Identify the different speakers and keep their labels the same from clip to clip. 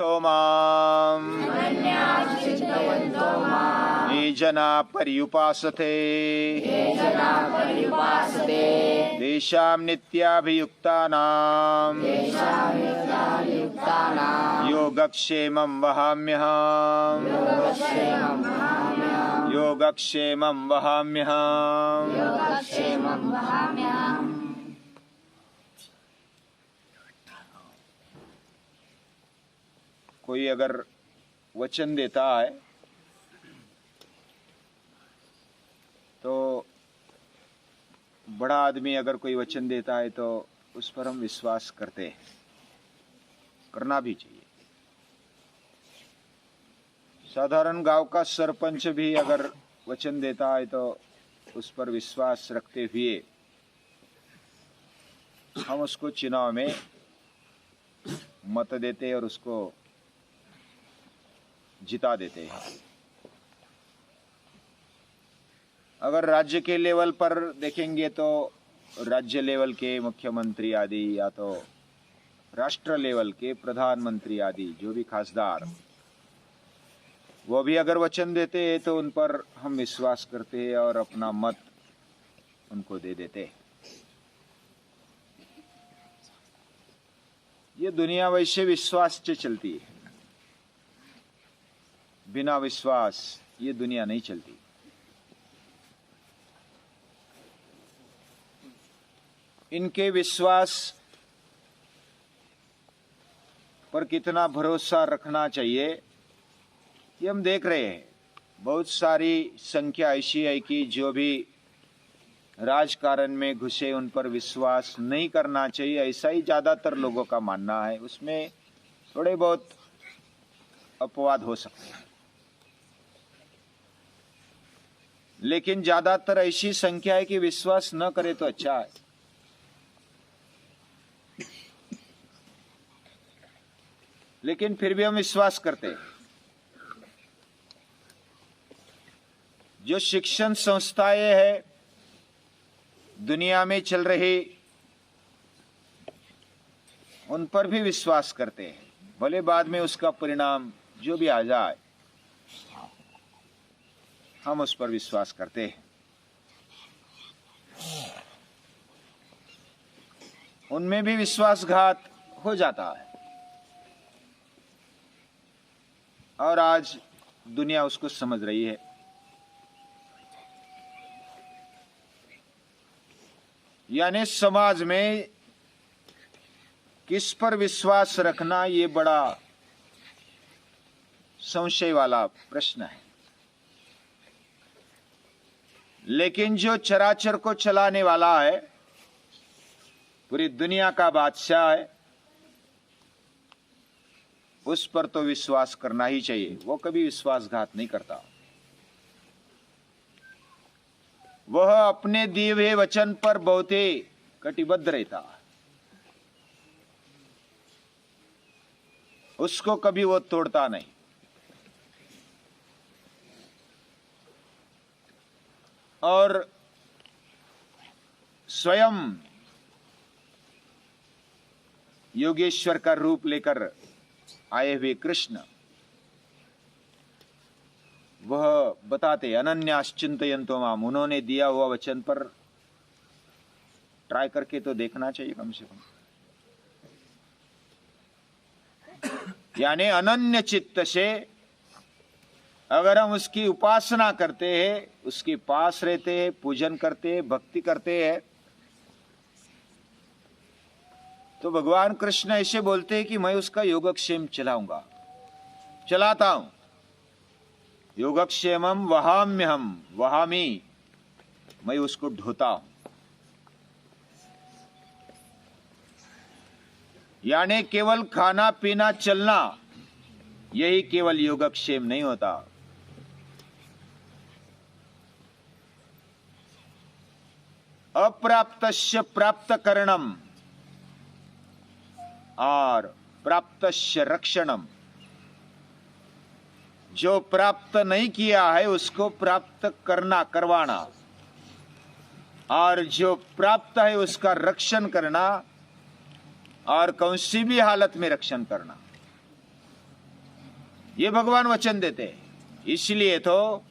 Speaker 1: माम् ये जना पर्युपासते तेषां नित्याभियुक्तानां योगक्षेमं वहाम्यहम् योगक्षेमं वहाम्यहम्। कोई अगर वचन देता है तो बड़ा आदमी अगर कोई वचन देता है तो उस पर हम विश्वास करते हैं, करना भी चाहिए। साधारण गांव का सरपंच भी अगर वचन देता है तो उस पर विश्वास रखते हुए हम उसको चुनाव में मत देते हैं और उसको जिता देते हैं। अगर राज्य के लेवल पर देखेंगे तो राज्य लेवल के मुख्यमंत्री आदि या तो राष्ट्र लेवल के प्रधानमंत्री आदि जो भी खासदार वो भी अगर वचन देते हैं तो उन पर हम विश्वास करते हैं और अपना मत उनको दे देते हैं। ये दुनिया वैसे विश्वास से चलती है, बिना विश्वास ये दुनिया नहीं चलती। इनके विश्वास पर कितना भरोसा रखना चाहिए ये हम देख रहे हैं। बहुत सारी संख्या ऐसी है कि जो भी राजकारण में घुसे उन पर विश्वास नहीं करना चाहिए, ऐसा ही ज्यादातर लोगों का मानना है। उसमें थोड़े बहुत अपवाद हो सकते हैं, लेकिन ज्यादातर ऐसी संख्या है कि विश्वास न करे तो अच्छा है। लेकिन फिर भी हम विश्वास करते हैं। जो शिक्षण संस्थाएं हैं दुनिया में चल रही उन पर भी विश्वास करते हैं, भले बाद में उसका परिणाम जो भी आ जाए हम उस पर विश्वास करते हैं। उनमें भी विश्वासघात हो जाता है और आज दुनिया उसको समझ रही है। यानी समाज में किस पर विश्वास रखना ये बड़ा संशय वाला प्रश्न है। लेकिन जो चराचर को चलाने वाला है, पूरी दुनिया का बादशाह है, उस पर तो विश्वास करना ही चाहिए। वो कभी विश्वासघात नहीं करता। वह अपने दिए हुए वचन पर बहुत ही कटिबद्ध रहता है। उसको कभी वो तोड़ता नहीं। और स्वयं योगेश्वर का रूप लेकर आए हुए कृष्ण वह बताते अनन्याश्चिन्तयन्तो माम, उन्होंने दिया हुआ वचन पर ट्राई करके तो देखना चाहिए कम से कम। यानी अनन्य चित्त से अगर हम उसकी उपासना करते हैं, उसके पास रहते हैं, पूजन करते हैं, भक्ति करते हैं, तो भगवान कृष्ण ऐसे बोलते हैं कि मैं उसका योगक्षेम चलाऊंगा, चलाता हूं। योगक्षेमम वहाम्यहम, वहामी, मैं उसको ढोता हूं। यानी केवल खाना पीना चलना यही केवल योगक्षेम नहीं होता। अप्राप्तस्य प्राप्त करणम और प्राप्तस्य रक्षणम, जो प्राप्त नहीं किया है उसको प्राप्त करना, करवाना, और जो प्राप्त है उसका रक्षण करना और कौन सी भी हालत में रक्षण करना। ये भगवान वचन देते हैं। इसलिए तो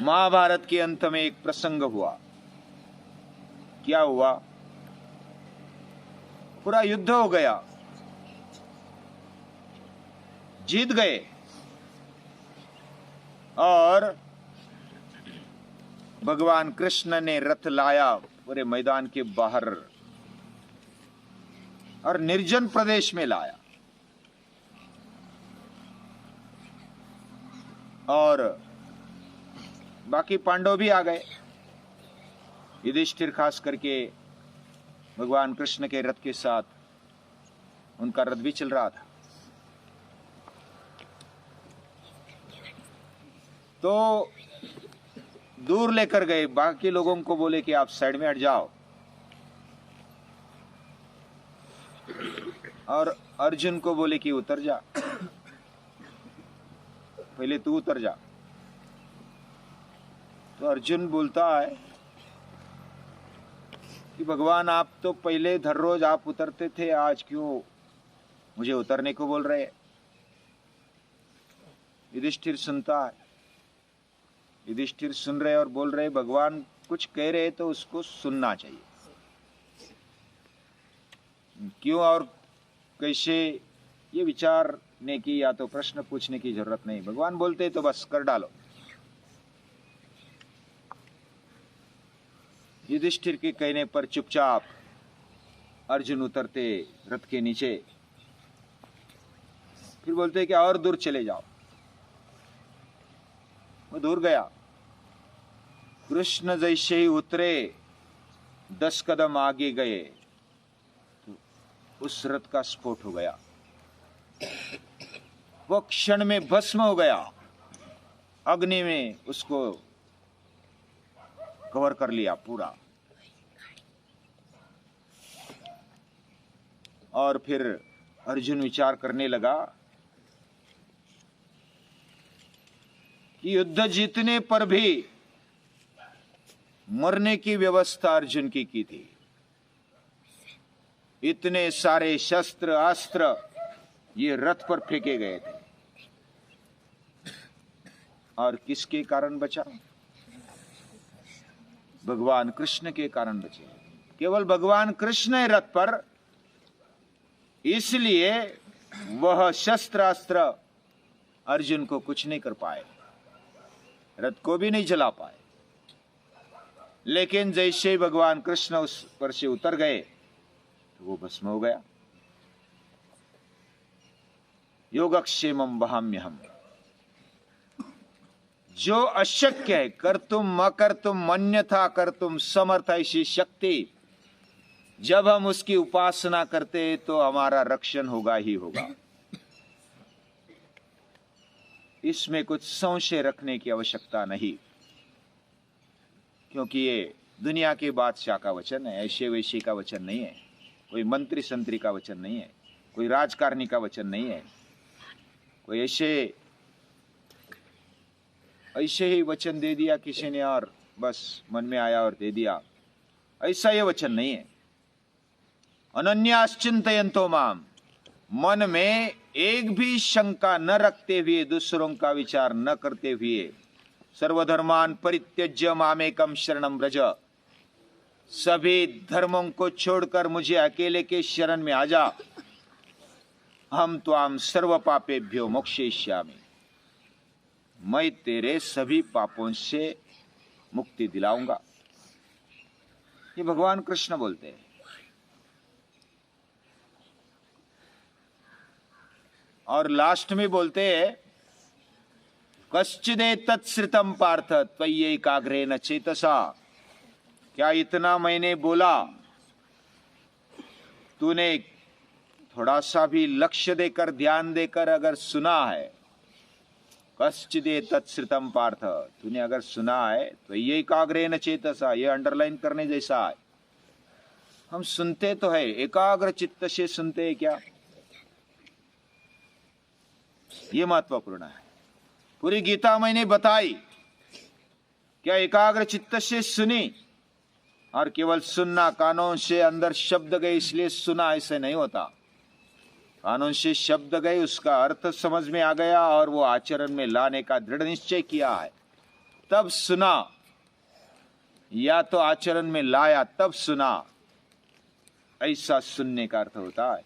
Speaker 1: महाभारत के अंत में एक प्रसंग हुआ। क्या हुआ? पूरा युद्ध हो गया, जीत गए, और भगवान कृष्ण ने रथ लाया पूरे मैदान के बाहर और निर्जन प्रदेश में लाया, और बाकी पांडव भी आ गए। युधिष्ठिर खास करके भगवान कृष्ण के रथ के साथ, उनका रथ भी चल रहा था। तो दूर लेकर गए, बाकी लोगों को बोले कि आप साइड में हट जाओ, और अर्जुन को बोले कि उतर जा, पहले तू उतर जा। तो अर्जुन बोलता है कि भगवान, आप तो पहले हर रोज आप उतरते थे, आज क्यों मुझे उतरने को बोल रहे हैं? युधिष्ठिर सुनता है, युधिष्ठिर सुन रहे और बोल रहे, भगवान कुछ कह रहे तो उसको सुनना चाहिए, क्यों और कैसे ये विचारने की या तो प्रश्न पूछने की जरूरत नहीं। भगवान बोलते तो बस कर डालो। युधिष्ठिर के कहने पर चुपचाप अर्जुन उतरते रथ के नीचे, फिर बोलते कि और दूर चले जाओ। वो दूर गया, कृष्ण जैसे ही उतरे 10 कदम आगे गए तो उस रथ का स्फोट हो गया, वो क्षण में भस्म हो गया, अग्नि में उसको कवर कर लिया पूरा। और फिर अर्जुन विचार करने लगा कि युद्ध जीतने पर भी मरने की व्यवस्था अर्जुन की थी। इतने सारे शस्त्र अस्त्र ये रथ पर फेंके गए थे, और किसके कारण बचा? भगवान कृष्ण के कारण बचे। केवल भगवान कृष्ण है रथ पर, इसलिए वह शस्त्र अस्त्र अर्जुन को कुछ नहीं कर पाए, रथ को भी नहीं जला पाए। लेकिन जैसे ही भगवान कृष्ण उस पर से उतर गए तो वो भस्म हो गया। योगक्षेमम वहाम्यहम्, जो अशक्य है कर्तुम अकर्तुम अन्यथा कर्तुम समर्थ ऐसी शक्ति, जब हम उसकी उपासना करते हैं तो हमारा रक्षण होगा ही होगा। इसमें कुछ संशय रखने की आवश्यकता नहीं, क्योंकि ये दुनिया के बादशाह का वचन है, ऐसे वैसे का वचन नहीं है, कोई मंत्री संतरी का वचन नहीं है, कोई राजकारणी का वचन नहीं है, कोई ऐसे ही वचन दे दिया किसी ने और बस मन में आया और दे दिया, ऐसा ये वचन नहीं है। अनन्याश्चिंतयन्तो माम, मन में एक भी शंका न रखते हुए, दूसरों का विचार न करते हुए, सर्वधर्मान परित्यज्य मामेकम शरणम व्रज, सभी धर्मों को छोड़कर मुझे अकेले के शरण में आ जा, हम त्वाम सर्व पापेभ्यो मोक्षयिष्यामि, मैं तेरे सभी पापों से मुक्ति दिलाऊंगा। ये भगवान कृष्ण बोलते हैं। और लास्ट में बोलते हैं, कश्चिदेतत् श्रुतं पार्थ त्वय्यैकाग्रेण चेतसा, क्या इतना मैंने बोला तूने थोड़ा सा भी लक्ष्य देकर ध्यान देकर अगर सुना है? कश्चिदेतत् श्रुतं पार्थ, तूने अगर सुना है त्वय्यैकाग्रेण चेतसा, ये अंडरलाइन करने जैसा है। हम सुनते तो है, एकाग्र चित्त से सुनते हैं क्या? ये महत्वपूर्ण है। पूरी गीता मैंने बताई, क्या एकाग्र चित्त से सुनी? और केवल सुनना, कानों से अंदर शब्द गए इसलिए सुना, ऐसे नहीं होता। कानों से शब्द गए, उसका अर्थ समझ में आ गया और वो आचरण में लाने का दृढ़ निश्चय किया है, तब सुना, या तो आचरण में लाया तब सुना, ऐसा सुनने का अर्थ होता है।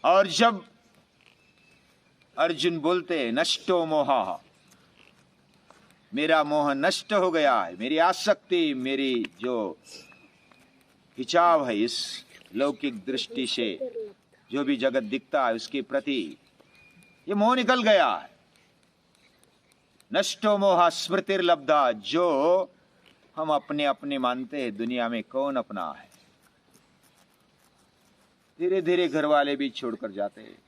Speaker 1: और जब अर्जुन बोलते हैं नष्टो मोहा, मेरा मोह नष्ट हो गया है, मेरी आसक्ति, मेरी जो खिंचाव है इस लौकिक दृष्टि से, जो भी जगत दिखता है उसके प्रति, ये मोह निकल गया है। नष्टो मोहा स्मृतिर्लब्धा, जो हम अपने अपने मानते हैं, दुनिया में कौन अपना है। धीरे धीरे घर वाले भी छोड़कर जाते हैं।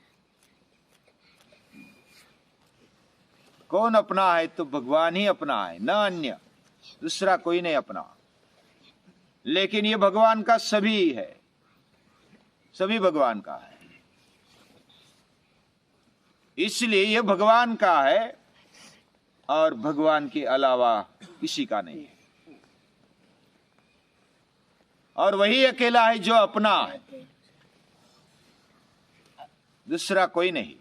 Speaker 1: कौन अपना है? तो भगवान ही अपना है, न अन्य, दूसरा कोई नहीं अपना। लेकिन ये भगवान का सभी है, सभी भगवान का है, इसलिए ये भगवान का है और भगवान के अलावा किसी का नहीं है। और वही अकेला है जो अपना है, दूसरा कोई नहीं।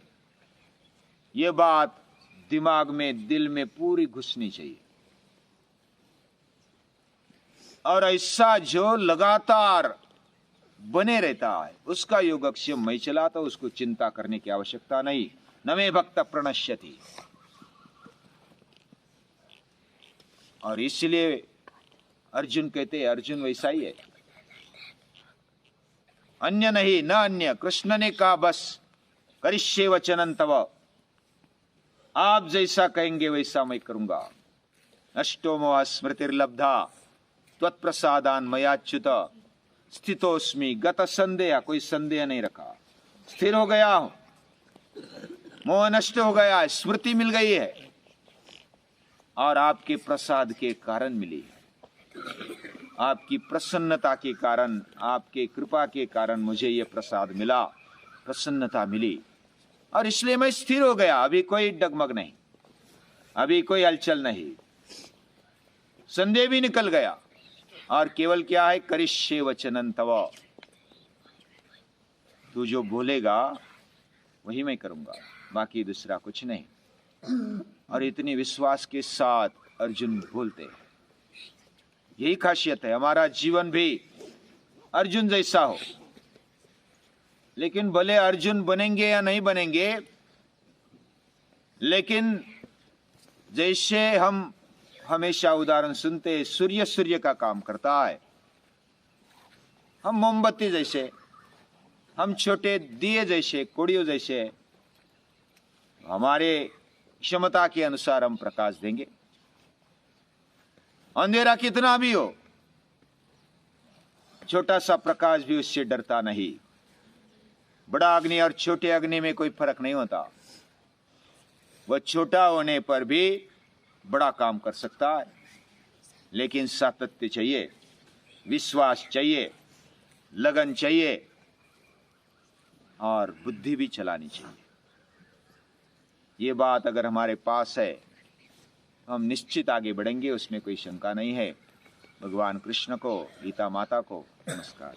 Speaker 1: ये बात दिमाग में, दिल में पूरी घुसनी चाहिए। और ऐसा जो लगातार बने रहता है, उसका योगक्षेम मैं चलाता, उसको चिंता करने की आवश्यकता नहीं। न मे भक्त प्रणश्यति। और इसलिए अर्जुन कहते हैं, अर्जुन वैसा ही है, अन्य नहीं, न अन्य। कृष्ण ने कहा बस करिष्ये वचनं तव, आप जैसा कहेंगे वैसा मैं करूंगा। नष्टो मोह स्मृतिर्लब्धा त्वत्प्रसादान मयाच्युत स्थितोस्मि गत संदेह, कोई संदेह नहीं रखा, स्थिर हो गया हूं, मोह नष्ट हो गया है, स्मृति मिल गई है और आपके प्रसाद के कारण मिली है। आपकी प्रसन्नता के कारण, आपके कृपा के कारण मुझे ये प्रसाद मिला, प्रसन्नता मिली, और इसलिए मैं स्थिर हो गया। अभी कोई डगमग नहीं, अभी कोई हलचल नहीं, संदेह भी निकल गया। और केवल क्या है? करिष्ये वचनं तव, तू जो बोलेगा वही मैं करूंगा, बाकी दूसरा कुछ नहीं। और इतनी विश्वास के साथ अर्जुन बोलते हैं। यही खासियत है, हमारा जीवन भी अर्जुन जैसा हो। लेकिन भले अर्जुन बनेंगे या नहीं बनेंगे, लेकिन जैसे हम हमेशा उदाहरण सुनते हैं, सूर्य का काम करता है, हम मोमबत्ती जैसे, हम छोटे दिए जैसे, कोड़ियों जैसे, हमारे क्षमता के अनुसार हम प्रकाश देंगे। अंधेरा कितना भी हो, छोटा सा प्रकाश भी उससे डरता नहीं। बड़ा अग्नि और छोटे अग्नि में कोई फर्क नहीं होता, वह छोटा होने पर भी बड़ा काम कर सकता है। लेकिन सातत्य चाहिए, विश्वास चाहिए, लगन चाहिए और बुद्धि भी चलानी चाहिए। ये बात अगर हमारे पास है, हम निश्चित आगे बढ़ेंगे, उसमें कोई शंका नहीं है। भगवान कृष्ण को, गीता माता को नमस्कार।